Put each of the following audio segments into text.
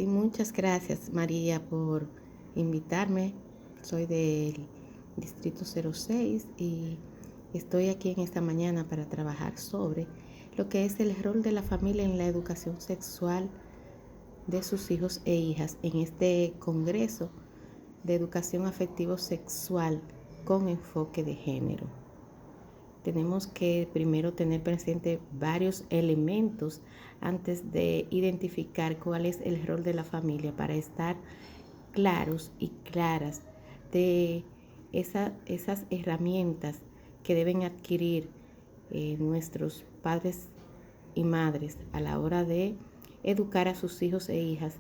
Sí, muchas gracias María por invitarme. Soy del Distrito 06 y estoy aquí en esta mañana para trabajar sobre lo que es el rol de la familia en la educación sexual de sus hijos e hijas en este Congreso de Educación Afectivo Sexual con enfoque de género. Tenemos que primero tener presente varios elementos antes de identificar cuál es el rol de la familia para estar claros y claras de esas herramientas que deben adquirir nuestros padres y madres a la hora de educar a sus hijos e hijas,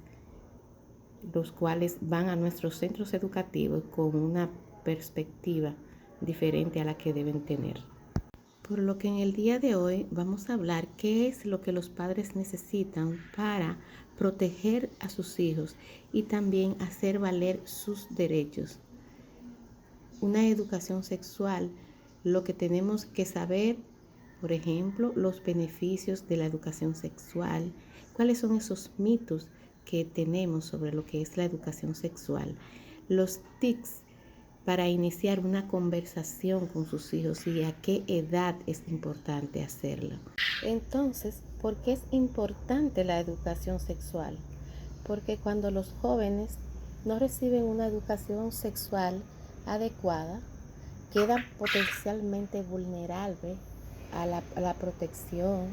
los cuales van a nuestros centros educativos con una perspectiva diferente a la que deben tener. Por lo que en el día de hoy vamos a hablar qué es lo que los padres necesitan para proteger a sus hijos y también hacer valer sus derechos. Una educación sexual, lo que tenemos que saber, por ejemplo, los beneficios de la educación sexual, cuáles son esos mitos que tenemos sobre lo que es la educación sexual, los tics para iniciar una conversación con sus hijos y a qué edad es importante hacerlo. Entonces, ¿por qué es importante la educación sexual? Porque cuando los jóvenes no reciben una educación sexual adecuada, quedan potencialmente vulnerables a la protección,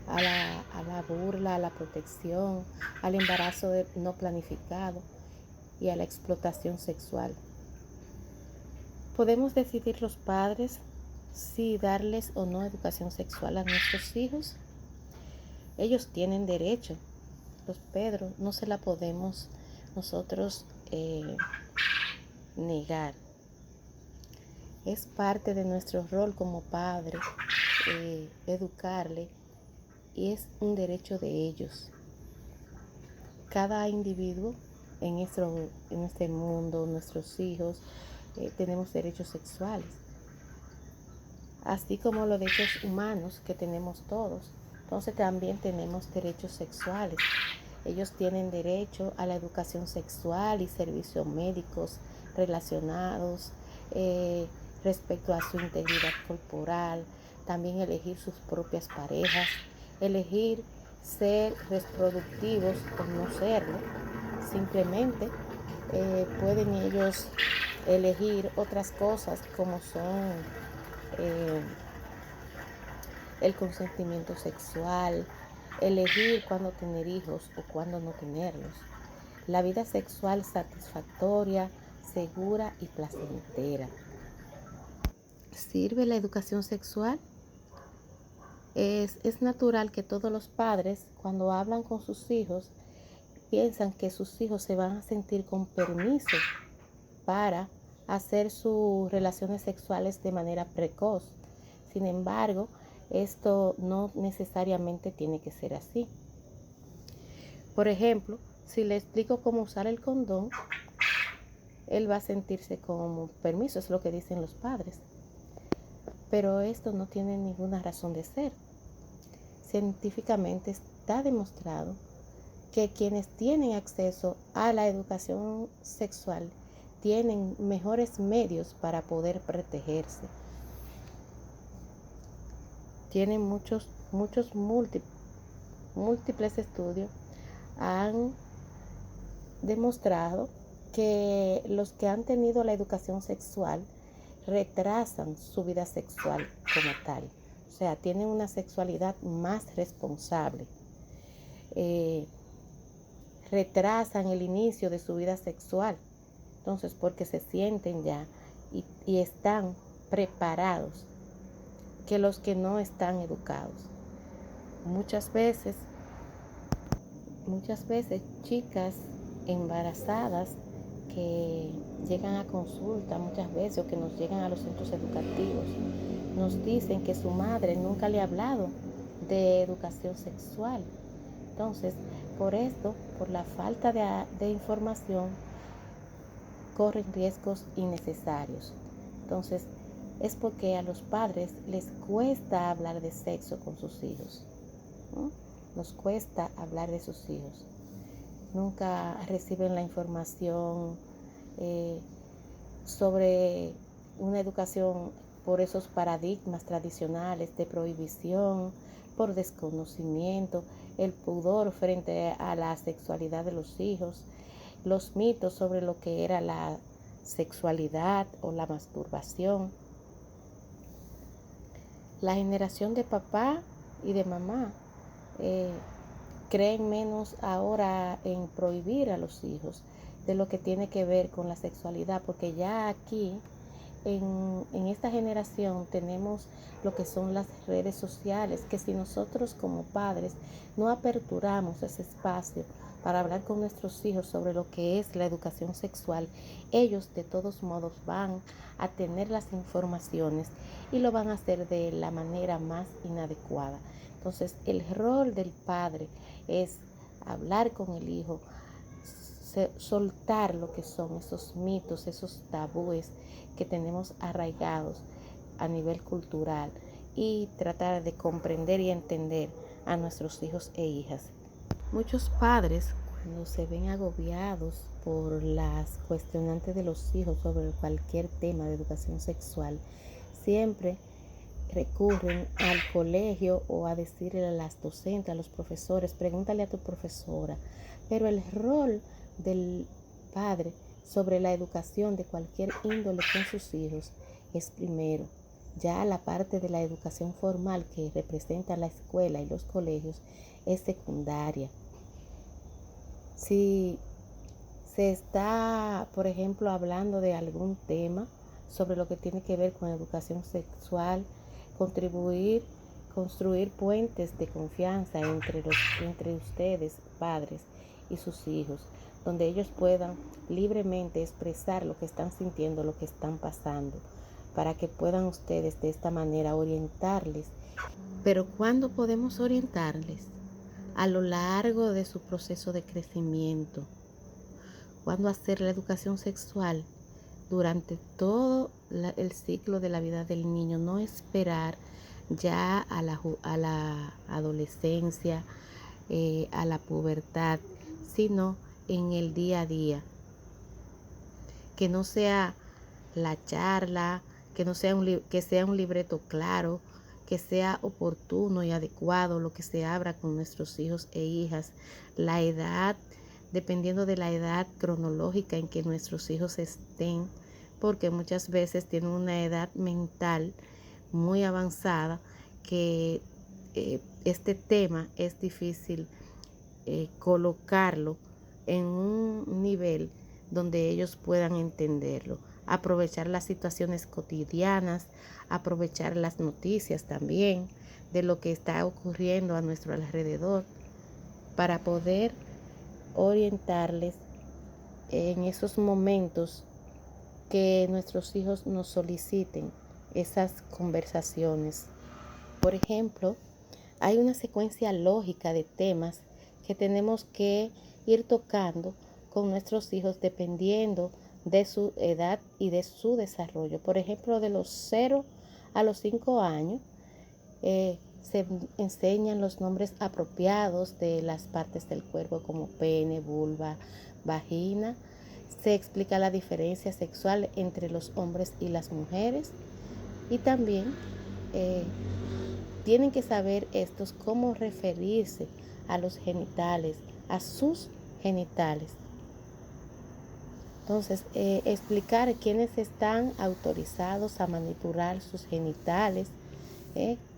a la burla, a la protección, al embarazo no planificado y a la explotación sexual. Podemos decidir los padres si darles o no educación sexual a nuestros hijos. Ellos tienen derecho, los Pedro, no se la podemos nosotros negar. Es parte de nuestro rol como padre educarle y es un derecho de ellos. Cada individuo en este mundo, nuestros hijos, tenemos derechos sexuales, así como los derechos humanos que tenemos todos. Entonces también tenemos derechos sexuales. Ellos tienen derecho a la educación sexual y servicios médicos relacionados respecto a su integridad corporal, también elegir sus propias parejas, elegir ser reproductivos o no serlo. Simplemente pueden ellos elegir otras cosas como son el consentimiento sexual, elegir cuándo tener hijos o cuándo no tenerlos, la vida sexual satisfactoria, segura y placentera. ¿Sirve la educación sexual? Es natural que todos los padres, cuando hablan con sus hijos, piensan que sus hijos se van a sentir con permiso para hacer sus relaciones sexuales de manera precoz. Sin embargo, esto no necesariamente tiene que ser así. Por ejemplo, si le explico cómo usar el condón, él va a sentirse como permiso, es lo que dicen los padres. Pero esto no tiene ninguna razón de ser. Científicamente está demostrado que quienes tienen acceso a la educación sexual tienen mejores medios para poder protegerse. Tienen múltiples estudios han demostrado que los que han tenido la educación sexual retrasan su vida sexual como tal. O sea, tienen una sexualidad más responsable. Retrasan el inicio de su vida sexual. Entonces, porque se sienten ya y están preparados que los que no están educados. Muchas veces chicas embarazadas que llegan a consulta muchas veces o que nos llegan a los centros educativos nos dicen que su madre nunca le ha hablado de educación sexual. Entonces, por esto, por la falta de información, corren riesgos innecesarios. Entonces, es porque a los padres les cuesta hablar de sexo con sus hijos, ¿no? Nos cuesta hablar de sus hijos. nunca reciben la información sobre una educación por esos paradigmas tradicionales de prohibición, por desconocimiento, el pudor frente a la sexualidad de los hijos, los mitos sobre lo que era la sexualidad o la masturbación. La generación de papá y de mamá creen menos ahora en prohibir a los hijos de lo que tiene que ver con la sexualidad, porque ya aquí en esta generación tenemos lo que son las redes sociales, que si nosotros como padres no aperturamos ese espacio para hablar con nuestros hijos sobre lo que es la educación sexual, ellos de todos modos van a tener las informaciones y lo van a hacer de la manera más inadecuada. Entonces, el rol del padre es hablar con el hijo, soltar lo que son esos mitos, esos tabúes que tenemos arraigados a nivel cultural y tratar de comprender y entender a nuestros hijos e hijas. Muchos padres, cuando se ven agobiados por las cuestionantes de los hijos sobre cualquier tema de educación sexual, siempre recurren al colegio o a decirle a las docentes, a los profesores, pregúntale a tu profesora. Pero el rol del padre sobre la educación de cualquier índole con sus hijos es primero. Ya la parte de la educación formal que representa la escuela y los colegios es secundaria. Si se está, por ejemplo, hablando de algún tema sobre lo que tiene que ver con educación sexual, construir puentes de confianza entre ustedes, padres, y sus hijos, donde ellos puedan libremente expresar lo que están sintiendo, lo que están pasando, para que puedan ustedes de esta manera orientarles. Pero ¿cuándo podemos orientarles? A lo largo de su proceso de crecimiento. ¿Cuándo hacer la educación sexual? Durante todo el ciclo de la vida del niño, no esperar ya a la adolescencia, a la pubertad, sino en el día a día. Que no sea la charla, que sea un libreto claro, que sea oportuno y adecuado lo que se abra con nuestros hijos e hijas. La edad, dependiendo de la edad cronológica en que nuestros hijos estén, porque muchas veces tienen una edad mental muy avanzada que este tema es difícil colocarlo en un nivel donde ellos puedan entenderlo. Aprovechar las situaciones cotidianas, aprovechar las noticias también de lo que está ocurriendo a nuestro alrededor para poder orientarles en esos momentos que nuestros hijos nos soliciten esas conversaciones. Por ejemplo, hay una secuencia lógica de temas que tenemos que ir tocando con nuestros hijos dependiendo de su edad y de su desarrollo. Por ejemplo, de los 0 a los 5 años se enseñan los nombres apropiados de las partes del cuerpo como pene, vulva, vagina. Se explica la diferencia sexual entre los hombres y las mujeres y también tienen que saber estos cómo referirse a los genitales, a sus genitales. Entonces, explicar quiénes están autorizados a manipular sus genitales,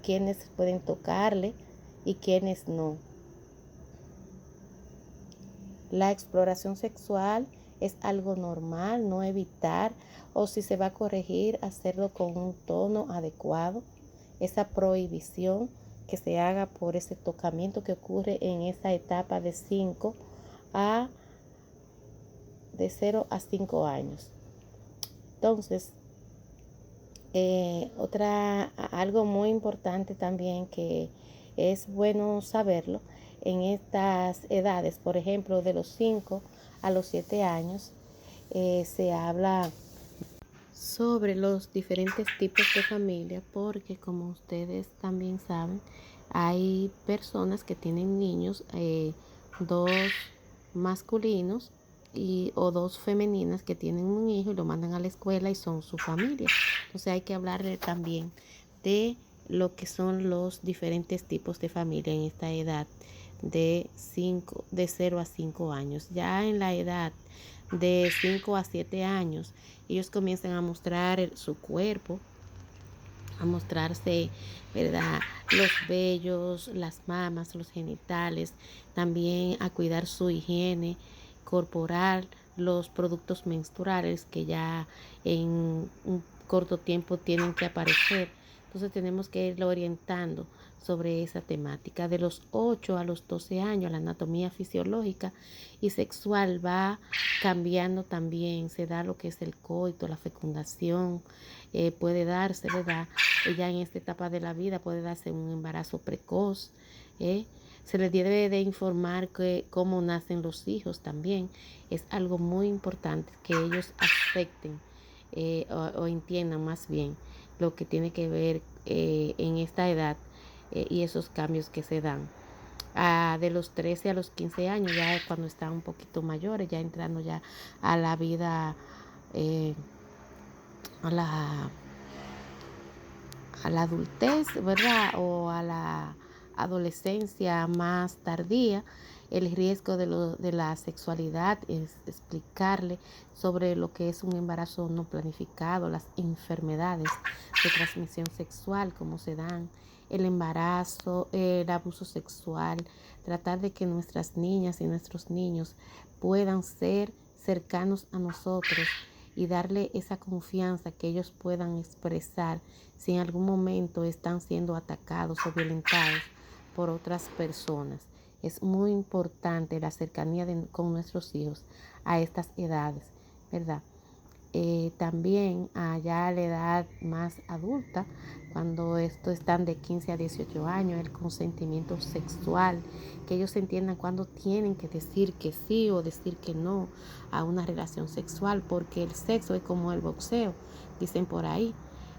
quiénes pueden tocarle y quiénes no. La exploración sexual es algo normal, no evitar, o si se va a corregir, hacerlo con un tono adecuado. Esa prohibición que se haga por ese tocamiento que ocurre en esa etapa de 0 a 5 años. Entonces, algo muy importante también que es bueno saberlo en estas edades, por ejemplo, de los 5 a los 7 años, se habla sobre los diferentes tipos de familia, porque como ustedes también saben, hay personas que tienen niños, 2 masculinos o 2 femeninas que tienen un hijo y lo mandan a la escuela y son su familia. Entonces hay que hablarle también de lo que son los diferentes tipos de familia en esta edad de 0 a 5 años. Ya en la edad de 5 a 7 años, ellos comienzan a mostrar su cuerpo, a mostrarse, ¿verdad? Los vellos, las mamas, los genitales, también a cuidar su higiene corporal, los productos menstruales que ya en un corto tiempo tienen que aparecer. Entonces tenemos que irlo orientando sobre esa temática. De los 8 a los 12 años, la anatomía fisiológica y sexual va cambiando también. Se da lo que es el coito, la fecundación, puede darse, ¿verdad? Ya en esta etapa de la vida puede darse un embarazo precoz. Se les debe de informar cómo nacen los hijos también. Es algo muy importante que ellos acepten o entiendan más bien lo que tiene que ver en esta edad y esos cambios que se dan. De los 13 a los 15 años, ya cuando están un poquito mayores, ya entrando ya a la vida, a la adultez, ¿verdad? O a la adolescencia más tardía. El riesgo de la sexualidad es explicarle sobre lo que es un embarazo no planificado, las enfermedades de transmisión sexual, cómo se dan, el embarazo, el abuso sexual, tratar de que nuestras niñas y nuestros niños puedan ser cercanos a nosotros y darle esa confianza que ellos puedan expresar si en algún momento están siendo atacados o violentados por otras personas. Es muy importante la cercanía con nuestros hijos a estas edades, ¿verdad? También allá a la edad más adulta, cuando estos están de 15 a 18 años, el consentimiento sexual, que ellos entiendan cuándo tienen que decir que sí o decir que no a una relación sexual, porque el sexo es como el boxeo, dicen por ahí.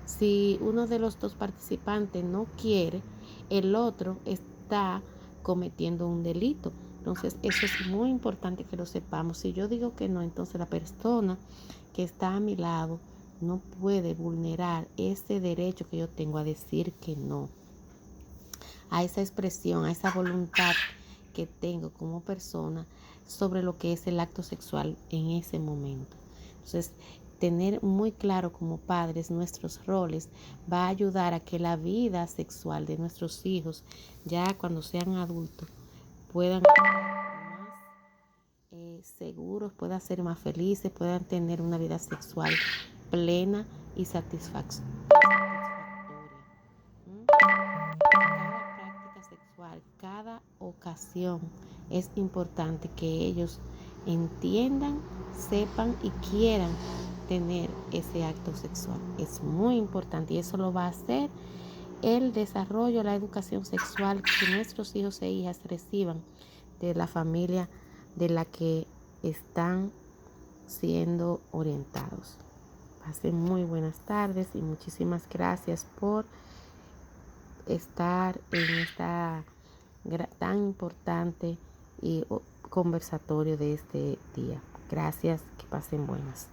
Si uno de los 2 participantes no quiere, el otro está cometiendo un delito. Entonces eso es muy importante que lo sepamos. Si yo digo que no, entonces la persona que está a mi lado no puede vulnerar ese derecho que yo tengo a decir que no, a esa expresión, a esa voluntad que tengo como persona sobre lo que es el acto sexual en ese momento. Entonces, tener muy claro como padres nuestros roles va a ayudar a que la vida sexual de nuestros hijos, ya cuando sean adultos, puedan ser más seguros, puedan ser más felices, puedan tener una vida sexual plena y satisfactoria. Cada práctica sexual, cada ocasión es importante que ellos entiendan, sepan y quieran tener ese acto sexual. Es muy importante y eso lo va a hacer el desarrollo, la educación sexual que nuestros hijos e hijas reciban de la familia de la que están siendo orientados. Pasen muy buenas tardes y muchísimas gracias por estar en esta tan importante y conversatorio de este día. Gracias, que pasen buenas.